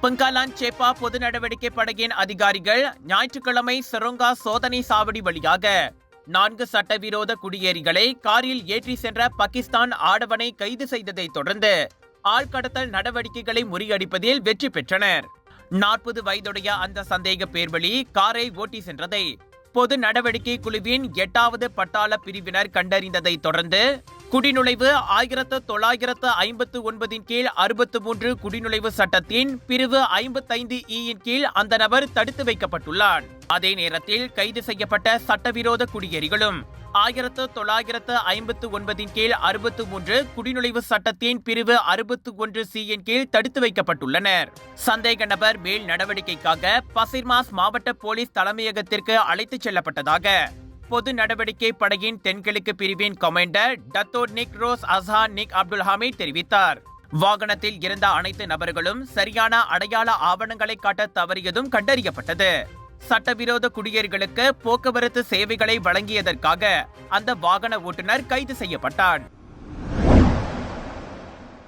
பங்காலான் சேப்பா பொது நடவடிக்கை படையின் அதிகாரிகள் ஞாயிற்றுக்கிழமை சிரோங்கா சோதனை சாவடி வழியாக 4 சட்டவிரோத குடியேறிகளை காரில் ஏற்றி சென்ற பாகிஸ்தான் ஆடவனை கைது செய்ததை தொடர்ந்து ஆள்கடத்தல் நடவடிக்கைகளை முறியடிப்பதில் வெற்றி பெற்றனர். 40 வயதுடைய அந்த சந்தேக பேர்வழி காரை ஓட்டி சென்றதை பொது நடவடிக்கை குழுவின் 8வது பட்டாள பிரிவினர் கண்டறிந்ததை தொடர்ந்து குடிநுழைவு 1959 கீழ் 63 குடிநுழைவு சட்டத்தின் பிரிவு 55E கீழ் அந்த நபர் தடுத்து வைக்கப்பட்டுள்ளார். அதே நேரத்தில் கைது செய்யப்பட்ட சட்டவிரோத குடியேறிகளும் 1959 கீழ் 63 குடிநுழைவு சட்டத்தின் பிரிவு 61C கீழ் தடுத்து வைக்கப்பட்டுள்ளனர். சந்தேக நபர் மேல் நடவடிக்கைக்காக பசிர்மாஸ் மாவட்ட போலீஸ் தலைமையகத்திற்கு அழைத்துச் செல்லப்பட்டதாக பொது நடவடிக்கை படையின் தென்கிழக்கு பிரிவின் கமாண்டர் டத்தோ நிக் ரோஸ் அஸ்ஹான் நிக் அப்துல் ஹமீத் தெரிவித்தார். வாகனத்தில் இருந்த அனைத்து நபர்களும் சரியான அடையாள ஆவணங்களை காட்ட தவறியதும் கண்டறியப்பட்டது. சட்டவிரோத குடியேறிகளுக்கு போக்குவரத்து சேவைகளை வழங்கியதற்காக அந்த வாகன ஓட்டுநர் கைது செய்யப்பட்டார்.